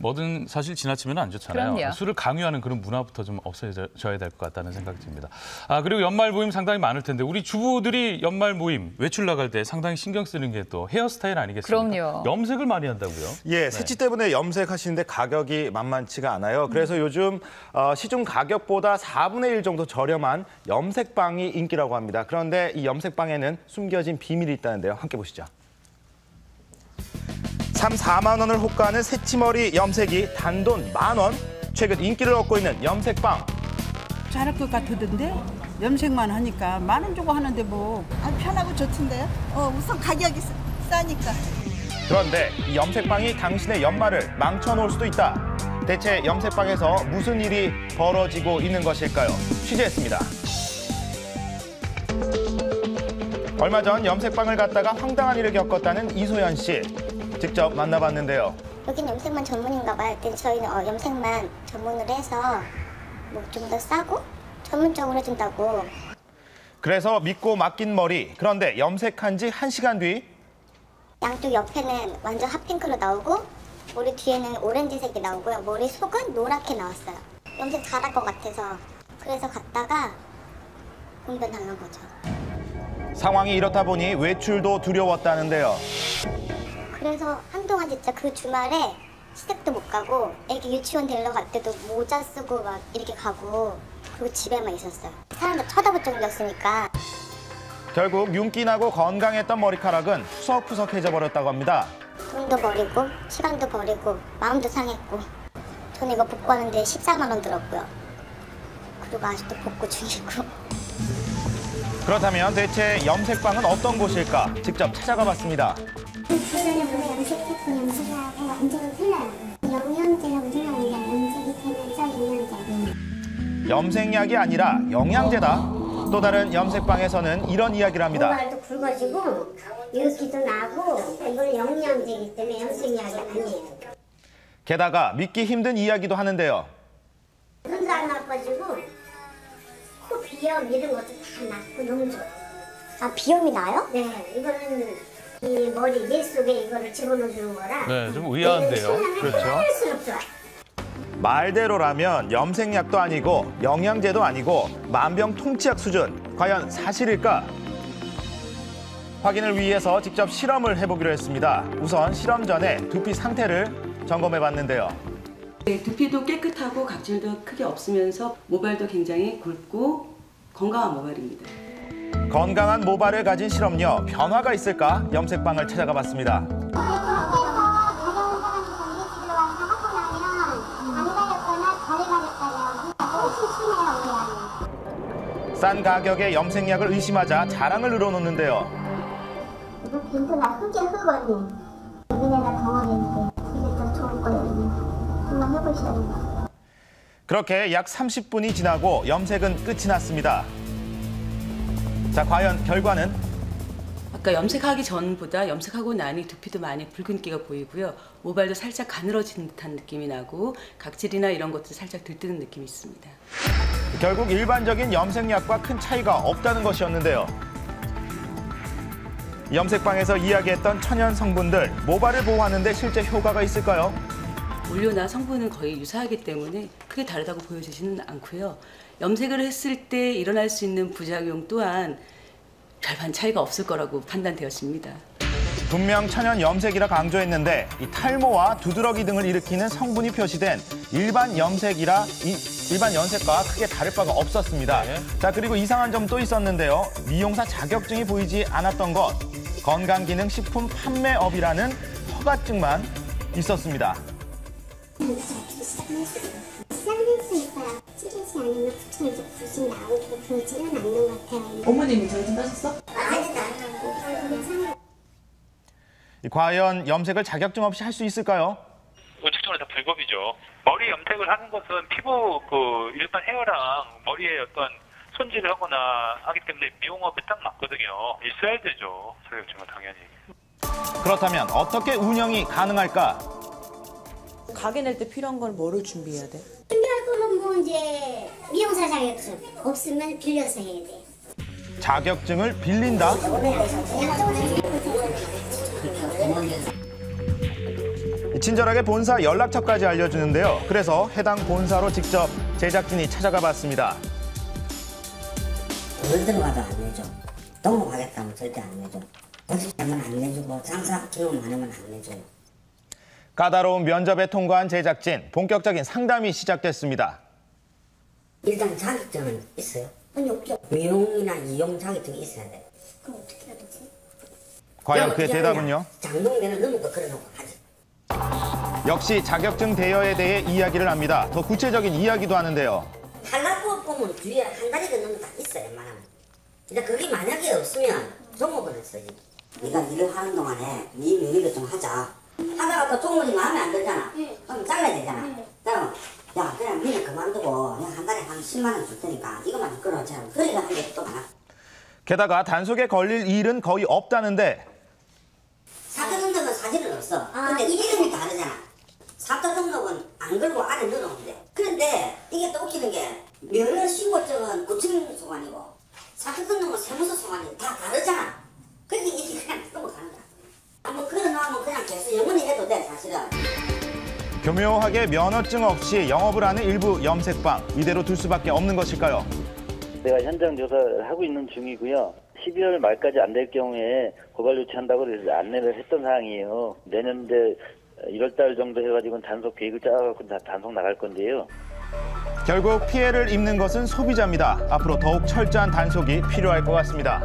뭐든 사실 지나치면 안 좋잖아요. 그럼요. 술을 강요하는 그런 문화부터 좀 없어져야 될 것 같다는 생각이 듭니다. 그리고 연말 모임 상당히 많을 텐데 우리 주부들이 연말 모임 외출 나갈 때 상당히 신경 쓰는 게 또 헤어스타일 아니겠습니까? 그럼요. 염색을 많이 한다고요? 예, 새치 때문에 염색하시는데 가격이 만만치가 않아요. 그래서 요즘 시중 가격보다 4분의 1 정도 저렴한 염색방이 인기라고 합니다. 그런데 이 염색방에는 숨겨진 비밀이 있다는데요. 함께 보시죠. 3, 4만 원을 호가하는 새치머리 염색이 단돈 10,000원. 최근 인기를 얻고 있는 염색방. 잘할 것 같던데 염색만 하니까 10,000원 주고 하는데 뭐. 편하고 좋던데요? 우선 가격이 싸니까. 그런데 이 염색방이 당신의 연말을 망쳐놓을 수도 있다. 대체 염색방에서 무슨 일이 벌어지고 있는 것일까요? 취재했습니다. 얼마 전 염색방을 갔다가 황당한 일을 겪었다는 이소연 씨. 직접 만나봤는데요. 여긴 염색만 전문인가 봐요. 저희는 염색만 전문으로 해서 뭐 좀 더 싸고 전문적으로 해준다고. 그래서 믿고 맡긴 머리. 그런데 염색한 지 1시간 뒤. 양쪽 옆에는 완전 핫핑크로 나오고 머리 뒤에는 오렌지색이 나오고요. 머리 속은 노랗게 나왔어요. 염색 잘할 것 같아서. 그래서 갔다가 분변당한 거죠. 상황이 이렇다 보니 외출도 두려웠다는데요. 그래서 한동안 진짜 그 주말에 시댁도 못 가고 애기 유치원 데리러 갈 때도 모자 쓰고 막 이렇게 가고 그리고 집에만 있었어요. 사람들 쳐다볼 정도였으니까. 결국 윤기 나고 건강했던 머리카락은 푸석푸석해져 버렸다고 합니다. 돈도 버리고 시간도 버리고 마음도 상했고 저는 이거 복구하는데 14만 원 들었고요. 그리고 아직도 복구 중이고. 그렇다면 대체 염색방은 어떤 곳일까? 직접 찾아가 봤습니다. 주변에 보면 염색 제품 염색하고 완전히 틀려요. 영양제라고 생각하는데 염색이 되면서 영양제. 염색약이 아니라 영양제다. 또 다른 염색방에서는 이런 이야기를 합니다. 모발도 굵어지고 윤기도 나고 이건 영양제이기 때문에 염색약이 아니에요. 게다가 믿기 힘든 이야기도 하는데요. 눈도 안 나빠지고 코 비염 이런 것도 다 낫고 너무 좋아요. 아 비염이 나요? 네, 이거는 이 머리 뇌 속에 이거를 집어넣어주는 거라. 네, 좀 의아한데요. 그렇죠. 할수록 좋아요. 말대로라면 염색약도 아니고 영양제도 아니고 만병통치약 수준. 과연 사실일까? 확인을 위해서 직접 실험을 해보기로 했습니다. 우선 실험 전에 두피 상태를 점검해봤는데요. 네, 두피도 깨끗하고 각질도 크게 없으면서 모발도 굉장히 굵고 건강한 모발입니다. 건강한 모발을 가진 실험녀, 변화가 있을까? 염색방을 찾아가 봤습니다. 싼 가격의 염색약을 의심하자 자랑을 늘어놓는데요. 이거 빈도나 흙에 흙 언니. 여기네가 덩어리인데 이게 더 좋을 거예요. 한번 해보시라고. 그렇게 약 30분이 지나고 염색은 끝이 났습니다. 자, 과연 결과는? 아까 염색하기 전보다 염색하고 나니 두피도 많이 붉은기가 보이고요. 모발도 살짝 가늘어진 듯한 느낌이 나고 각질이나 이런 것도 살짝 들뜨는 느낌이 있습니다. 결국 일반적인 염색약과 큰 차이가 없다는 것이었는데요. 염색방에서 이야기했던 천연 성분들, 모발을 보호하는 데 실제 효과가 있을까요? 원료나 성분은 거의 유사하기 때문에 크게 다르다고 보여지지는 않고요. 염색을 했을 때 일어날 수 있는 부작용 또한 별반 차이가 없을 거라고 판단되었습니다. 분명 천연 염색이라 강조했는데 이 탈모와 두드러기 등을 일으키는 성분이 표시된 일반 염색과 크게 다를 바가 없었습니다. 네. 자, 그리고 이상한 점 또 있었는데요. 미용사 자격증이 보이지 않았던 것, 건강기능식품 판매업이라는 허가증만 있었습니다. 시작할 수 있어요. 찌르지 않으면 부처에서 붓이 나오고 그러지는 않는 것 같아요. 어머님이 자격증 따셨어? 아직도 안 하고. 과연 염색을 자격증 없이 할 수 있을까요? 원칙적으로 다 불법이죠. 머리 염색을 하는 것은 피부 일반 헤어랑 머리에 어떤 손질을 하거나 하기 때문에 미용업에 딱 맞거든요. 있어야 되죠. 자격증은 당연히. 그렇다면 어떻게 운영이 가능할까? 가게 낼 때 필요한 건 뭐를 준비해야 돼? 준비할 거는 뭐 이제 미용사 자격증 없으면 빌려서 해야 돼. 자격증을 빌린다? 친절하게 본사 연락처까지 알려주는데요. 그래서 해당 본사로 직접 제작진이 찾아가 봤습니다. 뭘 들어가도 안 내줘. 등록하겠다면 절대 안 내줘. 고집하면 안 내주고 장사 기록 많으면 안 내줘요. 까다로운 면접에 통과한 제작진, 본격적인 상담이 시작됐습니다. 일단 자격증은 있어요? 아니 없죠. 미용이나 이용 자격증이 있어야 돼요. 그럼 어떻게 해야 되지? 과연 그의 대답은요? 장동대는 넘어도 그래놓고 하지. 역시 자격증 대여에 대해 이야기를 합니다. 더 구체적인 이야기도 하는데요. 한라고 보면 뒤에 한 다리가 넘는 다 있어요, 웬만하면. 근데 그게 만약에 없으면 종업을 했어요. 네가 일을 하는 동안에 네 명의를 좀 하자. 하다가 또 종업이 마음에 안 들잖아. 그럼 잘라야 되잖아. 그럼 야, 그냥 니는 그만두고 그냥 한 달에 한 10만 원 줄 테니까 이것만 끌어오자. 그래가 한 게 또 많아. 게다가 단속에 걸릴 일은 거의 없다는데 사표 등록은 사실은 없어. 근데 이름이 다르잖아. 사표 등록은 안 걸고 안에 넣어놓는데. 그런데 이게 또 웃기는 게 면허 신고증은 구청 소관이고 사표 등록은 세무서 소관이 다 다르잖아. 그러니까 이게 그냥 넘어가는 거야. 한번 걸어놓으면 그냥 계속 영원히 해도 돼, 사실은. 교묘하게 면허증 없이 영업을 하는 일부 염색방, 이대로 둘 수밖에 없는 것일까요? 내가 현장 조사를 하고 있는 중이고요. 12월 말까지 안 될 경우에 고발 조치한다고 그래서 안내를 했던 사항이에요. 내년대 1월 달 정도 해가지고 단속 계획을 짜갖고 단속 나갈 건데요. 결국 피해를 입는 것은 소비자입니다. 앞으로 더욱 철저한 단속이 필요할 것 같습니다.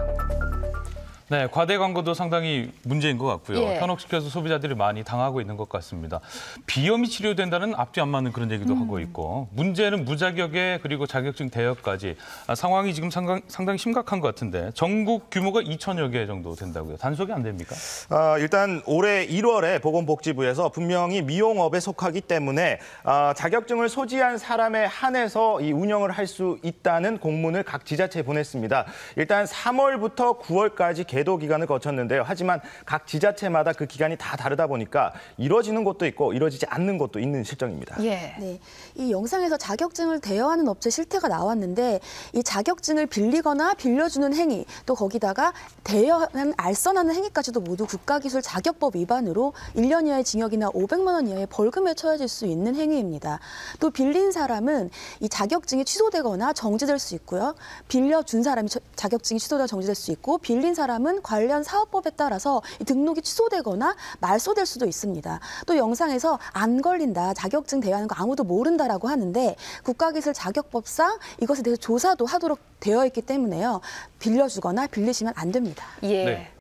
네, 과대 광고도 상당히 문제인 것 같고요. 예. 현혹시켜서 소비자들이 많이 당하고 있는 것 같습니다. 비염이 치료된다는 앞뒤 안 맞는 그런 얘기도 하고 있고 문제는 무자격에 그리고 자격증 대여까지 상황이 지금 상당히 심각한 것 같은데 전국 규모가 2천여 개 정도 된다고요. 단속이 안 됩니까? 일단 올해 1월에 보건복지부에서 분명히 미용업에 속하기 때문에 자격증을 소지한 사람에 한해서 이 운영을 할 수 있다는 공문을 각 지자체에 보냈습니다. 일단 3월부터 9월까지 계도 기간을 거쳤는데요. 하지만 각 지자체마다 그 기간이 다 다르다 보니까 이루어지는 곳도 있고 이루어지지 않는 곳도 있는 실정입니다. 예. 네, 이 영상에서 자격증을 대여하는 업체 실태가 나왔는데 이 자격증을 빌리거나 빌려주는 행위, 또 거기다가 대여한 알선하는 행위까지도 모두 국가기술자격법 위반으로 1년 이하의 징역이나 500만 원 이하의 벌금에 처해질 수 있는 행위입니다. 또 빌린 사람은 이 자격증이 취소되거나 정지될 수 있고요. 빌려준 사람이 자격증이 취소되거나 정지될 수 있고 빌린 사람은 관련 사업법에 따라서 이 등록이 취소되거나 말소될 수도 있습니다. 또 영상에서 안 걸린다, 자격증 대여하는 거 아무도 모른다라고 하는데 국가기술자격법상 이것에 대해서 조사도 하도록 되어 있기 때문에요. 빌려주거나 빌리시면 안 됩니다. 예. 네.